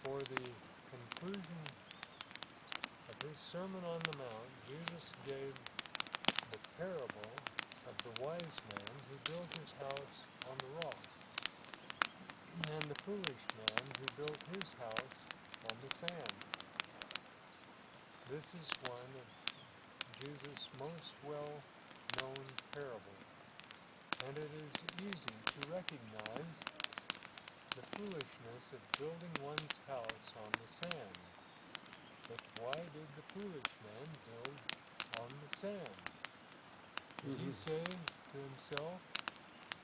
for the conclusion of his Sermon on the Mount, Jesus gave the parable of the wise man who built his house on the rock, and the foolish man who built his house on the sand. This is one of Jesus' most well-known parables, and it is easy to recognize the foolishness of building one's house on the sand. But why did the foolish man build on the sand? Did he say to himself,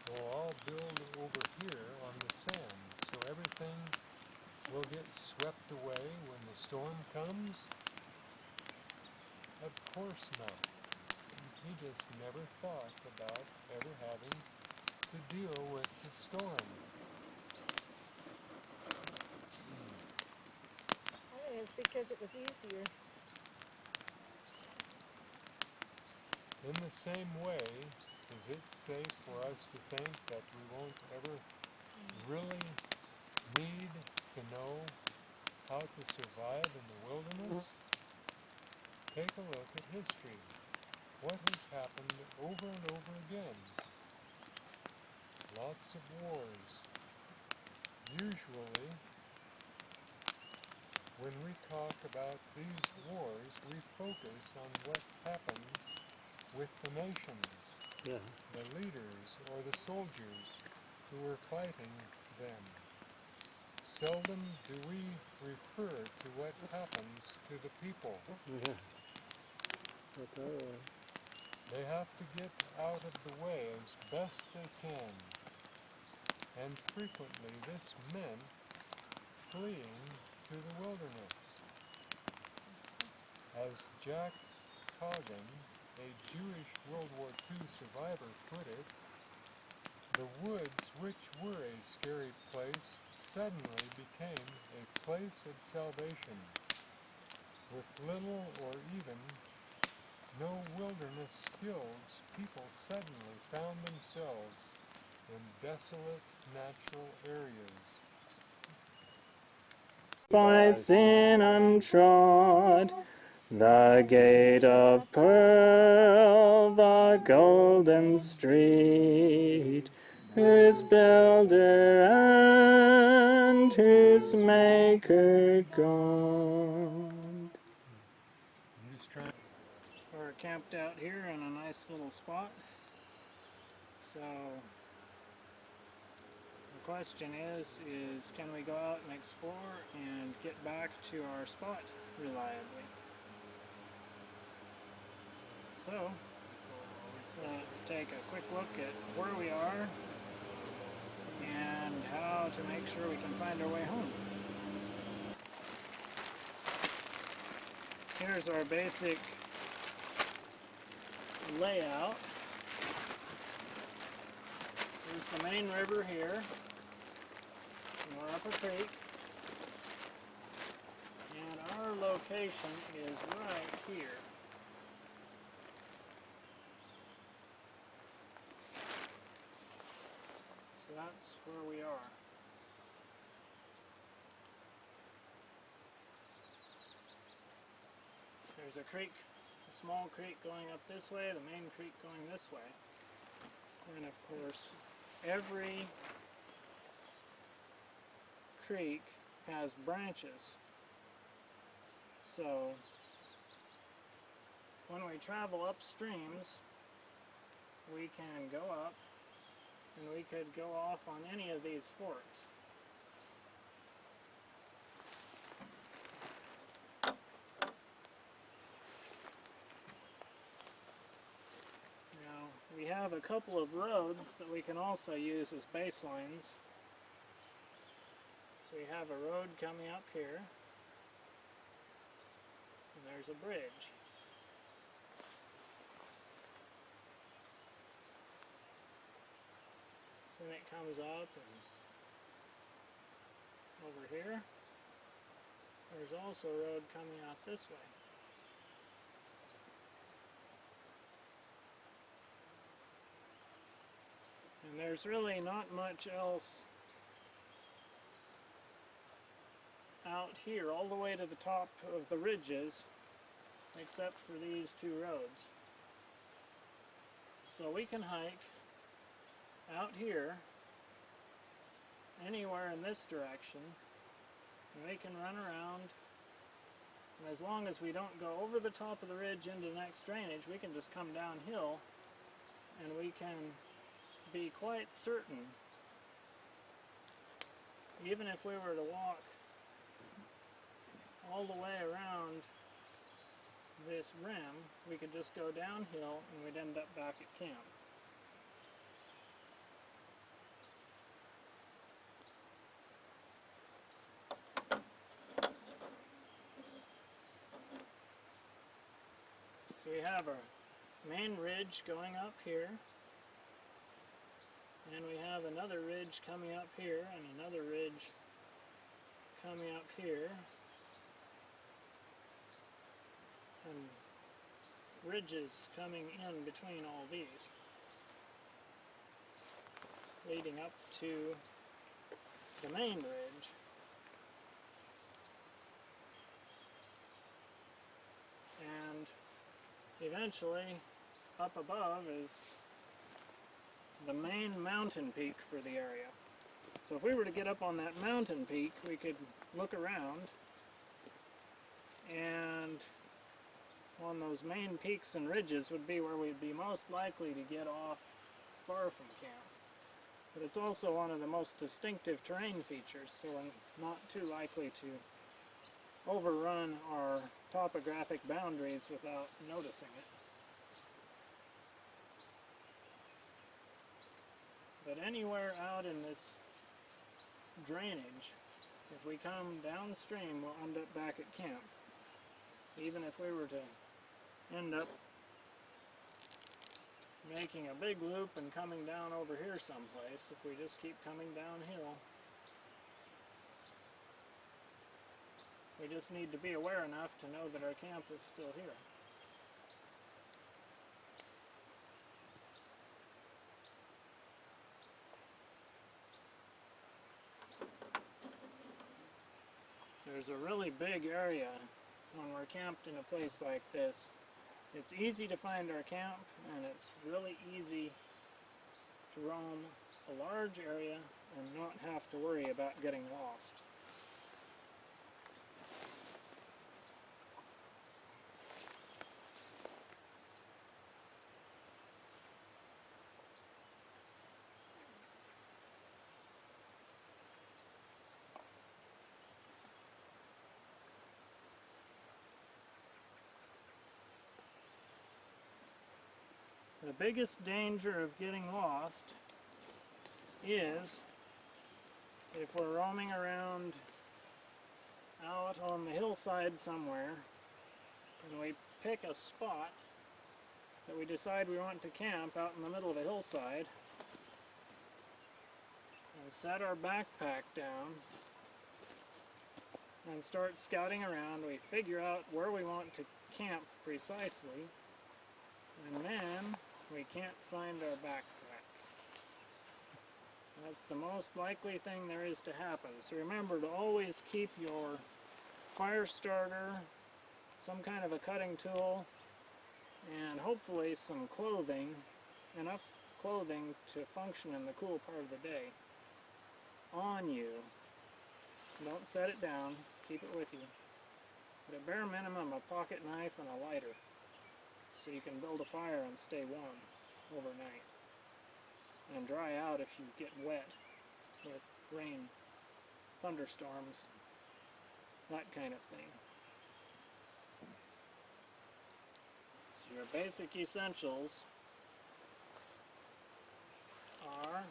well, I'll build over here on the sand, so everything will get swept away when the storm comes? Of course not. He just never thought about ever having to deal with the storm. I think it's because it was easier. In the same way, is it safe for us to think that we won't ever really need to know how to survive in the wilderness? Take a look at history. What has happened over and over again? Lots of wars. Usually, when we talk about these wars, we focus on what happens with the nations, the leaders or the soldiers who are fighting them. Seldom do we refer to what happens to the people. They have to get out of the way as best they can, and frequently this meant fleeing to the wilderness. As Jack Coggan, a Jewish World War II survivor, put it, the woods, which were a scary place, suddenly became a place of salvation. With little or even no wilderness skills, people suddenly found themselves in desolate natural areas. By sin untrod, the gate of pearl, the golden street, whose builder and whose maker God. We're camped out here in a nice little spot. So the question is can we go out and explore and get back to our spot reliably? So let's take a quick look at where we are and how to make sure we can find our way home. Here's our basic layout. There's the main river here. We're up a creek. And our location is right here. So that's where we are. There's a creek, a small creek going up this way, the main creek going this way. And of course, every creek has branches. So when we travel up streams, we can go up and we could go off on any of these forks. Now, we have a couple of roads that we can also use as baselines. So we have a road coming up here, and there's a bridge. So then it comes up and over here. There's also a road coming out this way. And there's really not much else out here all the way to the top of the ridges, except for these two roads. So we can hike out here anywhere in this direction, and we can run around, and as long as we don't go over the top of the ridge into the next drainage, we can just come downhill, and we can be quite certain, even if we were to walk all the way around this rim, we could just go downhill and we'd end up back at camp. So we have our main ridge going up here, and we have another ridge coming up here, and another ridge coming up here, and ridges coming in between all these, leading up to the main ridge. And eventually, up above is the main mountain peak for the area. So if we were to get up on that mountain peak, we could look around, and on those main peaks and ridges would be where we'd be most likely to get off far from camp. But it's also one of the most distinctive terrain features, so we're not too likely to overrun our topographic boundaries without noticing it. But anywhere out in this drainage, if we come downstream, we'll end up back at camp. Even if we were to end up making a big loop and coming down over here someplace, if we just keep coming downhill, we just need to be aware enough to know that our camp is still here. There's a really big area when we're camped in a place like this. It's easy to find our camp, and it's really easy to roam a large area and not have to worry about getting lost. The biggest danger of getting lost is if we're roaming around out on the hillside somewhere and we pick a spot that we decide we want to camp out in the middle of a hillside and set our backpack down and start scouting around. We figure out where we want to camp precisely, and then we can't find our backpack. That's the most likely thing there is to happen. So remember to always keep your fire starter, some kind of a cutting tool, and hopefully some clothing, enough clothing to function in the cool part of the day, on you. Don't set it down, keep it with you. But at bare minimum, a pocket knife and a lighter, so you can build a fire and stay warm overnight, and dry out if you get wet with rain, thunderstorms, that kind of thing. So your basic essentials are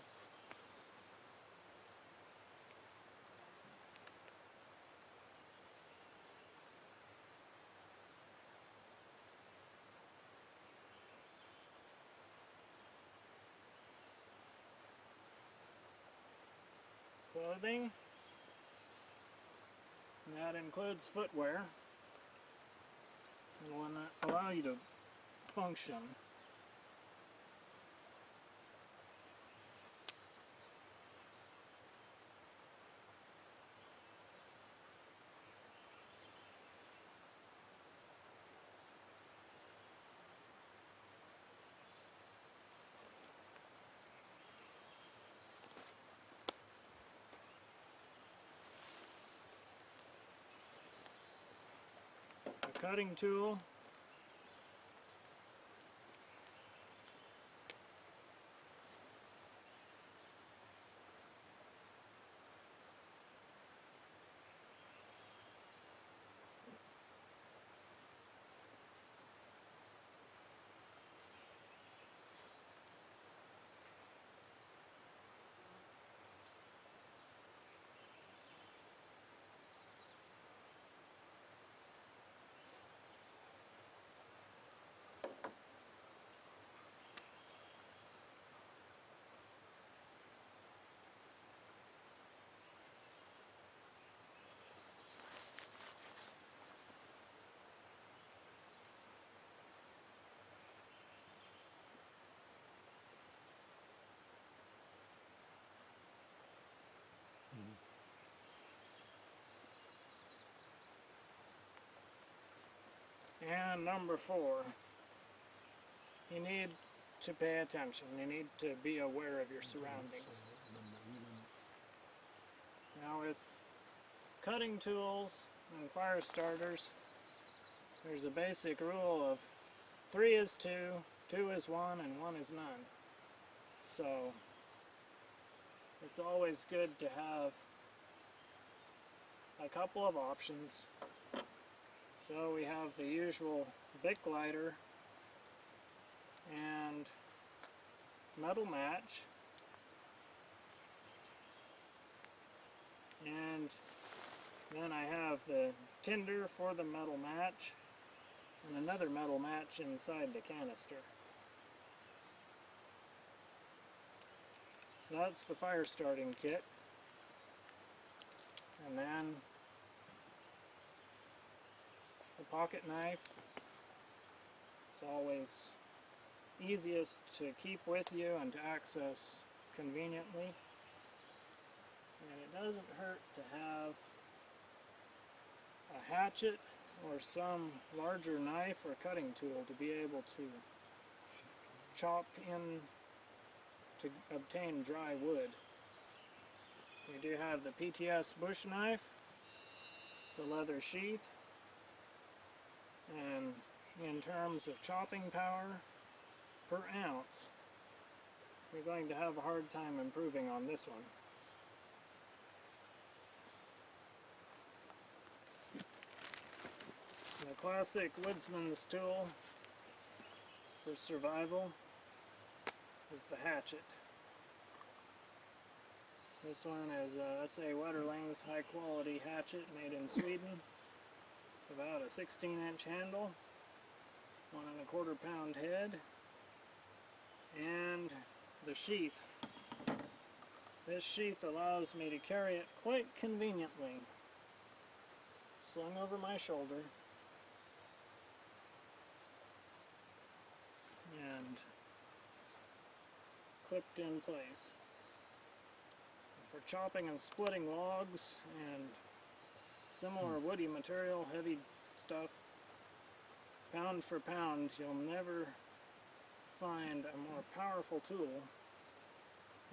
clothing, and that includes footwear, and will allow you to function. cutting tool. And number 4, you need to pay attention. You need to be aware of your surroundings. Now with cutting tools and fire starters, there's a basic rule of 3 is 2, 2 is 1, and 1 is none. So it's always good to have a couple of options. So we have the usual Bic lighter and metal match, and then I have the tinder for the metal match and another metal match inside the canister. So that's the fire starting kit. And then the pocket knife. It's always easiest to keep with you and to access conveniently. And it doesn't hurt to have a hatchet or some larger knife or cutting tool to be able to chop in to obtain dry wood. We do have the PTS bush knife, the leather sheath, and in terms of chopping power per ounce, you're going to have a hard time improving on this one. The classic woodsman's tool for survival is the hatchet. This one is a S.A. Wetterling's high quality hatchet made in Sweden. About a 16-inch handle, 1¼ pound head, and the sheath. This sheath allows me to carry it quite conveniently, slung over my shoulder, and clipped in place. For chopping and splitting logs and similar woody material, heavy stuff, pound for pound, you'll never find a more powerful tool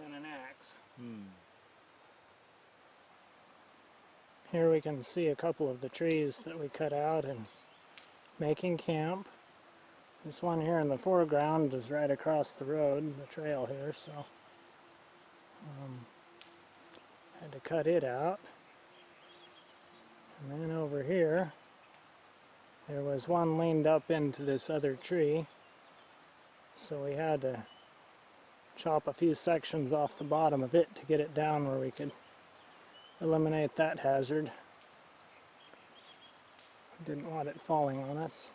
than an axe. Here we can see a couple of the trees that we cut out in making camp. This one here in the foreground is right across the road, the trail here, so had to cut it out. And then over here, there was one leaned up into this other tree, so we had to chop a few sections off the bottom of it to get it down where we could eliminate that hazard. We didn't want it falling on us.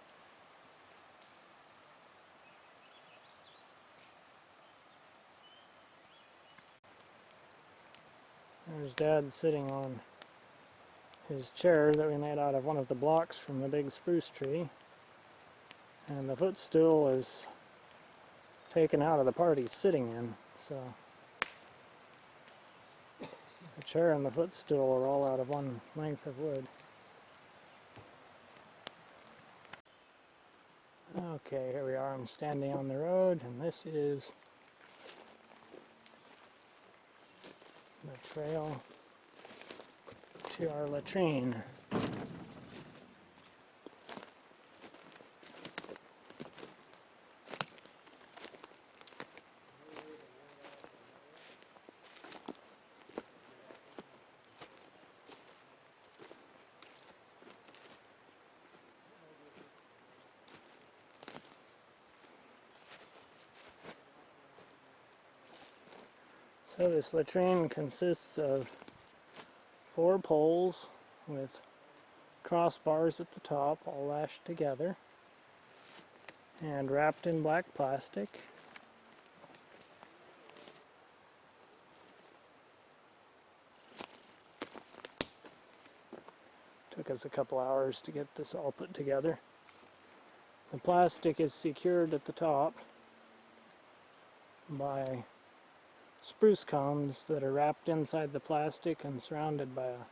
There's Dad sitting on his chair that we made out of one of the blocks from the big spruce tree. And the footstool is taken out of the part he's sitting in, so the chair and the footstool are all out of one length of wood. Okay, here we are. I'm standing on the road, and this is the trail to our latrine. So this latrine consists of 4 poles with crossbars at the top, all lashed together and wrapped in black plastic. Took us a couple hours to get this all put together. The plastic is secured at the top by spruce cones that are wrapped inside the plastic and surrounded by a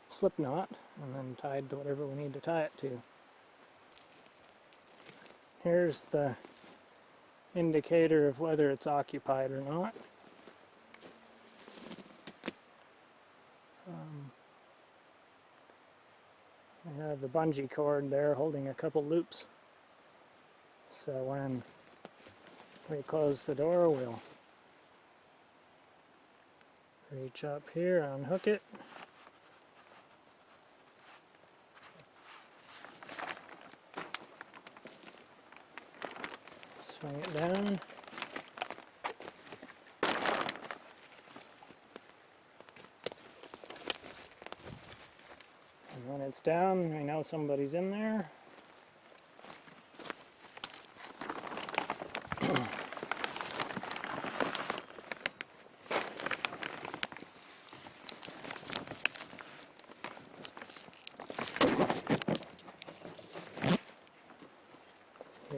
slip knot and then tied to whatever we need to tie it to. Here's the indicator of whether it's occupied or not. We have the bungee cord there holding a couple loops. So when we close the door, we'll reach up here, unhook it, swing it down, and when it's down, we know somebody's in there.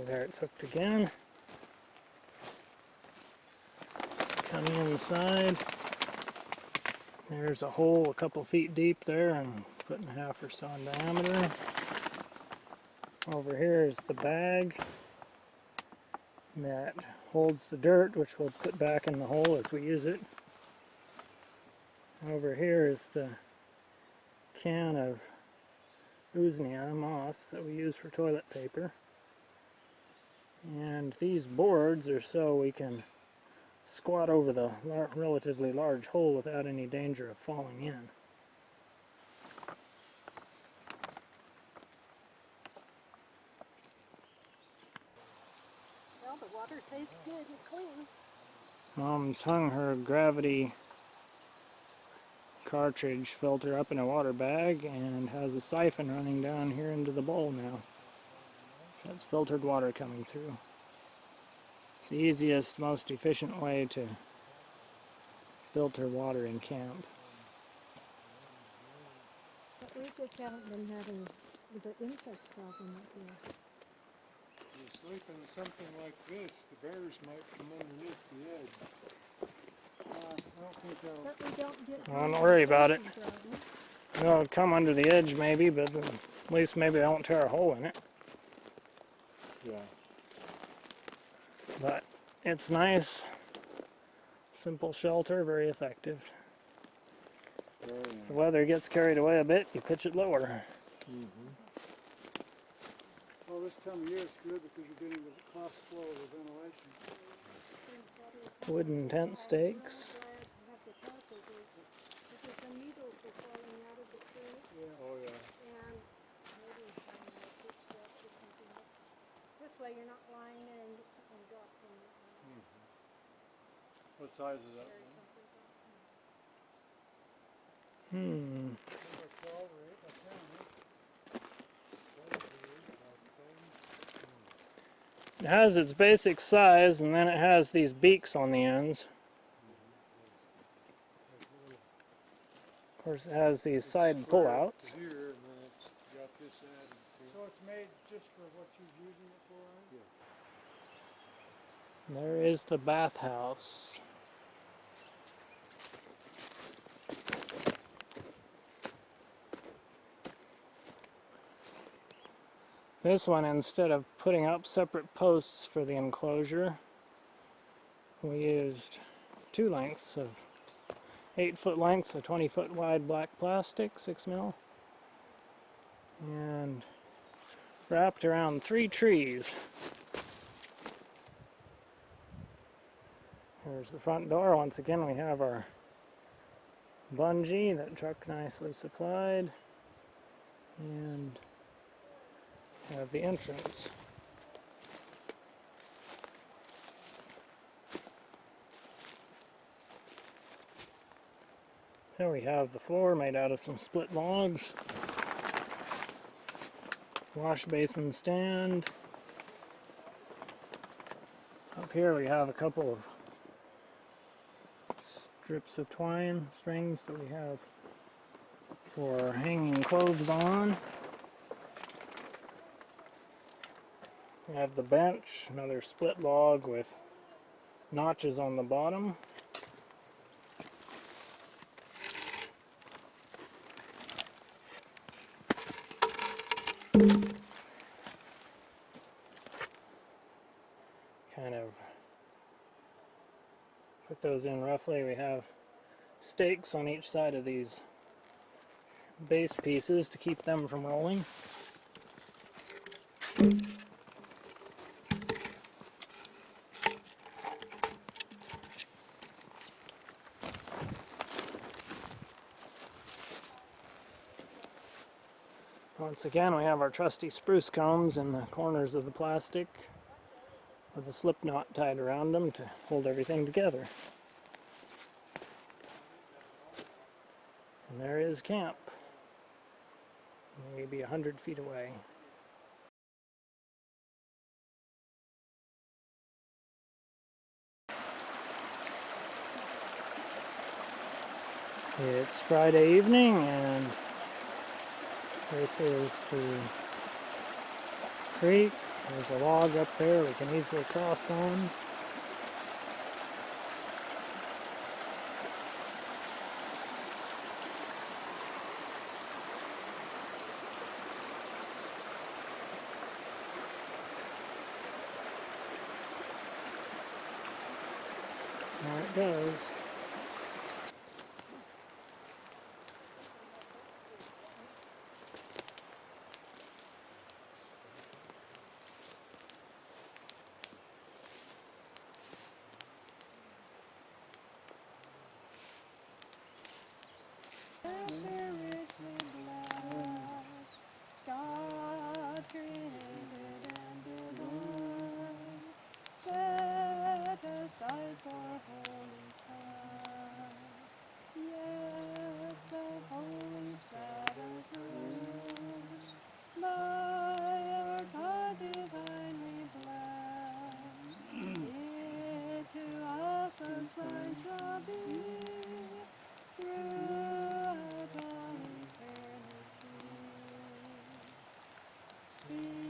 There it's hooked again. Come inside. There's a hole a couple feet deep there and a foot and a half or so in diameter. Over here is the bag that holds the dirt, which we'll put back in the hole as we use it. Over here is the can of usnea moss that we use for toilet paper. And these boards are so we can squat over the relatively large hole without any danger of falling in. Well, the water tastes good and clean. Mom's hung her gravity cartridge filter up in a water bag and has a siphon running down here into the bowl now. So it's filtered water coming through. It's the easiest, most efficient way to filter water in camp. But we just haven't been having the insect problem up here. If you sleep in something like this, the bears might come underneath the edge. I don't think they'll... But we don't get... Don't worry about it. They'll come under the edge maybe, but at least maybe they won't tear a hole in it. Yeah. But it's nice, simple shelter, very effective. Very nice. If the weather gets carried away a bit, you pitch it lower. Well, this time of year it's good because you're getting the cross flow of the ventilation. Wooden tent stakes. Oh yeah. This way you're not lying there and get something dropped in your eyes. What size is that one? Hmm. Number 12 or 8 by 10, huh? It has its basic size, and then it has these beaks on the ends. Of course, it has these side pullouts. Here, and then it's got this added to. So it's made just for what you're using it for, right? Yeah. There is the bathhouse. This one, instead of putting up separate posts for the enclosure, we used 2 lengths of 8-foot lengths of 20-foot wide black plastic, 6 mil, and wrapped around 3 trees. Here's the front door. Once again, we have our bungee, that truck nicely supplied, and have the entrance. So we have the floor made out of some split logs, wash basin stand. Up here we have a couple of strips of twine, strings that we have for hanging clothes on. We have the bench, another split log with notches on the bottom. Kind of put those in roughly. We have stakes on each side of these base pieces to keep them from rolling. Once again, we have our trusty spruce cones in the corners of the plastic with a slip knot tied around them to hold everything together. And there is camp, maybe 100 feet away. It's Friday evening, and this is the creek. There's a log up there we can easily cross on. There it goes. God created and divine, set aside for holy time. Yes, the holy Sabbath rules, by our God divinely blessed. It to us a sign shall be, throughout all eternity.